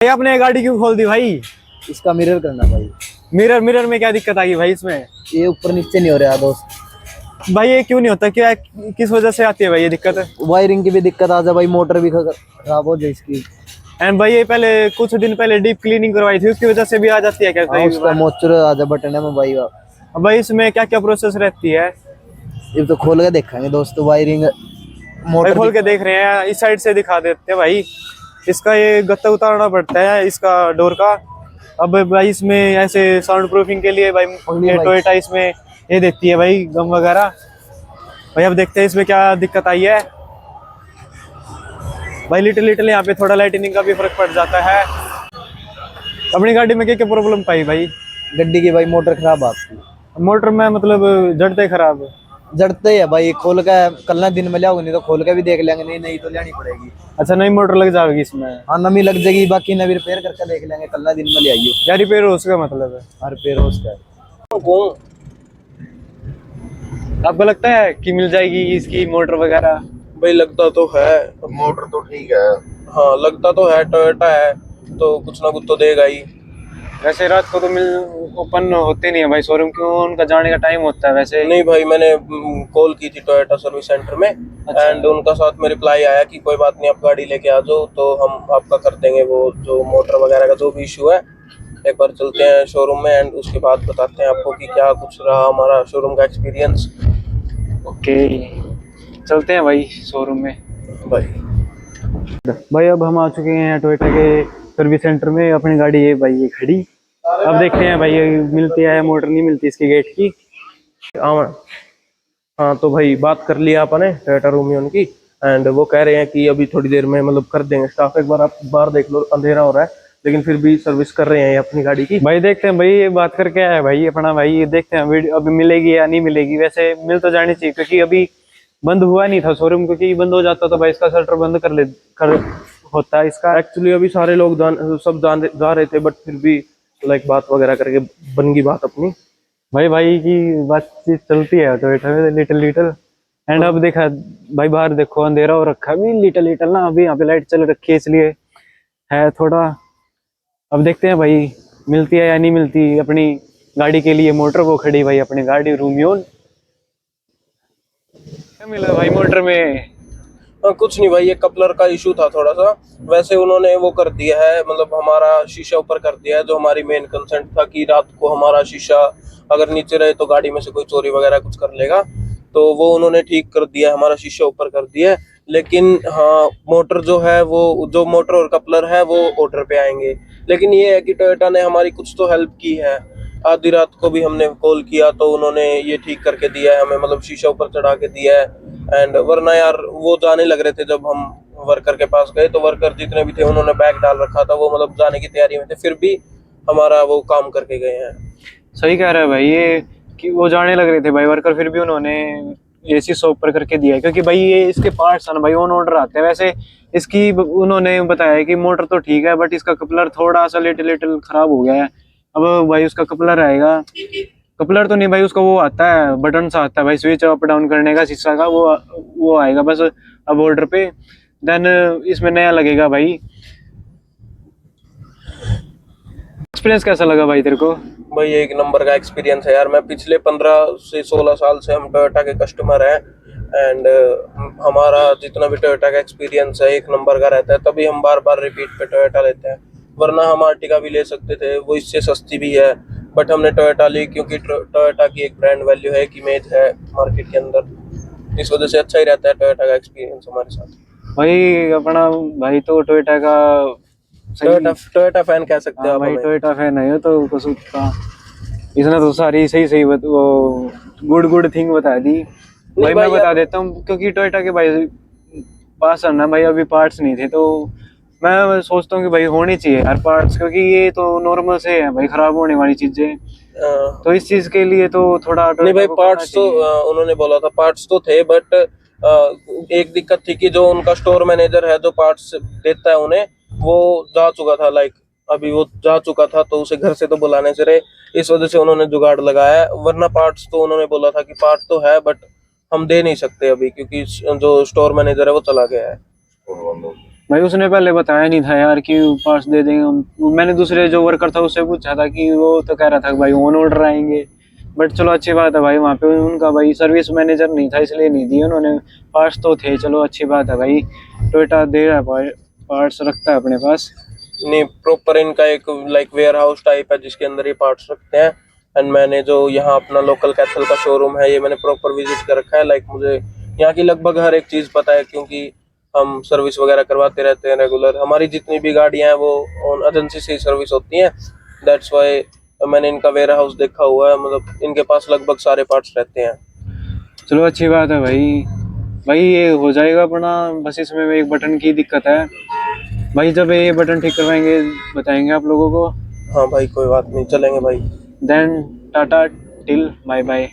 भाई आपने गाड़ी क्यों खोल दी भाई? इसका मिरर करना भाई। मिरर में क्या दिक्कत आ गई भाई इसमें? ये ऊपर नीचे नहीं हो रहा दोस्त। भाई ये क्यों नहीं होता, क्या किस वजह से आती है भाई ये दिक्कत? वायरिंग की भी दिक्कत आ जाए भाई, मोटर भी खराब हो जाए इसकी। एंड भाई ये पहले कुछ दिन पहले डीप क्लीनिंग करवाई थी, उसकी वजह से भी आ जाती है क्या? हाँ, उसका मोचर आ जाए बटन है में भाई। भाई इसमें क्या क्या प्रोसेस रहती है? ये तो खोल के देखेंगे दोस्त। वायरिंग भाई मोटर खोल के देख रहे हैं, इस साइड से दिखा देते हैं भाई। इसका ये गत्ता उतारना पड़ता है इसका डोर का। अब भाई इसमें ऐसे साउंड प्रूफिंग के लिए भाई टोयोटा इसमें ये देती है भाई गम वगैरह। भाई अब देखते हैं इसमें क्या दिक्कत आई है। भाई लिटिल यहाँ पे थोड़ा लाइटनिंग का भी फर्क पड़ जाता है। अपनी गाड़ी में क्या क्या प्रॉब्लम पाई भाई? गड्डी की भाई मोटर खराब आपकी। मोटर में मतलब जड़ते खराब? जड़ते है भाई। खोल के कल ना दिन में लियाओगे, नहीं तो खोल के भी देख लेंगे। नहीं तो लेनी पड़ेगी। अच्छा, नई मोटर लग जाएगी इसमें? हाँ, नमी लग जाएगी। बाकी नवी रिपेयर करके देख लेंगे। कल ना दिन में ले आइयो। क्या रिपेयर हो उसका मतलब है? हाँ, रिपेयर हो उसका। आपको लगता है कि मिल जाएगी इसकी मोटर वगैरह? भाई लगता तो है, मोटर तो ठीक है। हाँ लगता तो है, टोयोटा है तो कुछ ना कुछ तो देगा ही। वैसे रात को तो मिल ओपन होते नहीं है भाई शोरूम, क्यों? उनका जाने का टाइम होता है वैसे? नहीं भाई, मैंने कॉल की थी टोयोटा सर्विस सेंटर में। अच्छा। एंड उनका साथ में रिप्लाई आया कि कोई बात नहीं, आप गाड़ी लेके आ जाओ तो हम आपका कर देंगे वो जो मोटर वगैरह का जो भी इशू है। एक बार चलते हैं शोरूम में एंड उसके बाद बताते हैं आपको कि क्या कुछ रहा हमारा शोरूम का एक्सपीरियंस। ओके, चलते हैं भाई शोरूम में। भाई अब हम आ चुके हैं टोयोटा के सर्विस सेंटर में। अपनी गाड़ी है भाई ये खड़ी। अब देखते हैं भाई ये मिलती है मोटर, नहीं मिलती इसकी गेट की। हाँ तो भाई बात कर लिया आपने टोयोटा रोमियो की। एंड वो कह रहे हैं कि अभी थोड़ी देर में मतलब कर देंगे स्टाफ। एक बार आप बाहर देख लो, अंधेरा हो रहा है लेकिन फिर भी सर्विस कर रहे हैं ये अपनी गाड़ी की। भाई देखते हैं भाई, ये बात करके आया भाई अपना भाई। ये देखते हैं वीडियो अभी मिलेगी या नहीं मिलेगी। वैसे मिल तो जानी चाहिए क्योंकि अभी बंद हुआ नहीं था शोरूम, क्योंकि बंद हो जाता तो भाई इसका शटर बंद कर होता है इसका। एक्चुअली अभी सारे लोग सब जा रहे थे बट फिर भी लाइक बात वगैरह करके बन गई बात अपनी। भाई की बातचीत चलती है टोयोटा में लिटिल। एंड अब देखा भाई बाहर देखो, अंधेरा हो रखा है अभी लिटिल ना। अभी यहाँ पे लाइट चल रखी है इसलिए है थोड़ा। अब देखते हैं भाई मिलती है या नहीं मिलती अपनी गाड़ी के लिए मोटर। वो खड़ी भाई अपनी गाड़ी रोमियो। क्या मिला भाई मोटर में? कुछ नहीं भाई, ये कपलर का इशू था थोड़ा सा। वैसे उन्होंने वो कर दिया है, मतलब हमारा शीशा ऊपर कर दिया है। जो हमारी मेन कंसर्न था कि रात को हमारा शीशा अगर नीचे रहे तो गाड़ी में से कोई चोरी वगैरह कुछ कर लेगा, तो वो उन्होंने ठीक कर दिया, हमारा शीशा ऊपर कर दिया है। लेकिन हाँ, मोटर जो है वो जो मोटर और कपलर है वो ऑर्डर पे आएंगे। लेकिन ये है कि टोयोटा ने हमारी कुछ तो हेल्प की है। आधी रात को भी हमने कॉल किया तो उन्होंने ये ठीक करके दिया है हमें, मतलब शीशा ऊपर चढ़ा के दिया है। एंड वरना यार वो जाने लग रहे थे जब हम वर्कर के पास गए, तो वर्कर जितने भी थे उन्होंने बैग डाल रखा था, वो मतलब जाने की तैयारी में थे, फिर भी हमारा वो काम करके गए हैं। सही कह रहा है भाई ये कि वो जाने लग रहे थे भाई वर्कर, फिर भी उन्होंने एसी शॉप पर करके दिया है। क्योंकि भाई ये इसके पार्ट्स है ना भाई ऑन ऑर्डर आते हैं। वैसे इसकी उन्होंने बताया है कि मोटर तो ठीक है बट इसका कपलर थोड़ा सा लिटिल खराब हो गया है। अब भाई उसका कपलर आएगा, कपलर तो नहीं भाई, उसका वो आता है बटन सा आता है भाई स्विच अप डाउन करने का शीशा का, वो आएगा बस अब ऑर्डर पे। देन इसमें नया लगेगा भाई। एक्सपीरियंस कैसा लगा भाई तेरे को? भाई एक नंबर का एक्सपीरियंस है यार। मैं पिछले 15 से 16 साल से हम टोयोटा के कस्टमर हैं। एंड हमारा जितना भी टोयोटा का एक्सपीरियंस है एक नंबर का रहता है, तभी हम बार बार रिपीट पे टोयोटा लेते हैं। वरना हम आर्टिका भी ले सकते थे, वो इससे सस्ती भी है, बट हमने टोयोटा ली क्योंकि टोयोटा की एक ब्रांड वैल्यू है, एक इमेज है मार्केट के अंदर। इस वजह से अच्छा ही रहता है टोयोटा का एक्सपीरियंस हमारे साथ। भाई अपना भाई तो टोयोटा का टोयोटा फैन कह सकते हो आप भाई हमें। टोयोटा फैन है तो कसुत का इसने तो सारी सही वो गुड थिंग बता दी भाई। मैं बता देता हूँ क्योंकि टोयोटा के भाई पास है ना भाई अभी पार्ट्स नहीं थे, तो मैं सोचता हूँ कि भाई होने चाहिए यार पार्ट्स, क्योंकि ये तो नॉर्मल से है भाई खराब होने वाली चीजें। तो इस चीज के लिए तो थोड़ा नहीं भाई, पार्ट्स तो उन्होंने बोला था पार्ट्स तो थे, बट एक दिक्कत थी कि जो उनका स्टोर मैनेजर है जो पार्ट्स देता है उन्हें, वो जा चुका था। लाइक अभी वो जा चुका था तो उसे घर से तो बुलाने से रहे, इस वजह से उन्होंने जुगाड़ लगाया है। वरना पार्ट्स तो उन्होंने बोला था कि पार्ट तो है बट हम दे नहीं सकते अभी, क्योंकि जो स्टोर मैनेजर है वो चला गया है। भाई उसने पहले बताया नहीं था यार कि पार्ट्स दे देंगे हम। मैंने दूसरे जो वर्कर था उससे पूछा था कि वो तो कह रहा था कि भाई ऑन ऑर्डर आएंगे। बट चलो अच्छी बात है भाई, वहाँ पे उनका भाई सर्विस मैनेजर नहीं था इसलिए नहीं दिए उन्होंने। पार्ट्स तो थे, चलो अच्छी बात है भाई, टोयोटा दे रहा है पार्ट्स, रखता है अपने पास। नहीं, प्रॉपर इनका एक लाइक वेयर हाउस टाइप है जिसके अंदर ये पार्ट्स रखते हैं। एंड मैंने जो यहाँ अपना लोकल कैथल का शोरूम है ये मैंने प्रॉपर विजिट कर रखा है। लाइक मुझे यहाँ की लगभग हर एक चीज़ पता है क्योंकि हम सर्विस वगैरह करवाते रहते हैं रेगुलर। हमारी जितनी भी गाड़ियाँ हैं वो ऑन एजेंसी से ही सर्विस होती हैं। दैट्स वाई मैंने इनका वेयर हाउस देखा हुआ है, मतलब इनके पास लगभग सारे पार्ट्स रहते हैं। चलो अच्छी बात है भाई। भाई ये हो जाएगा अपना, बस इसमें एक बटन की दिक्कत है भाई, जब ये बटन ठीक करवाएंगे बताएंगे आप लोगों को। हाँ भाई कोई बात नहीं, चलेंगे भाई। Then tata till bye bye.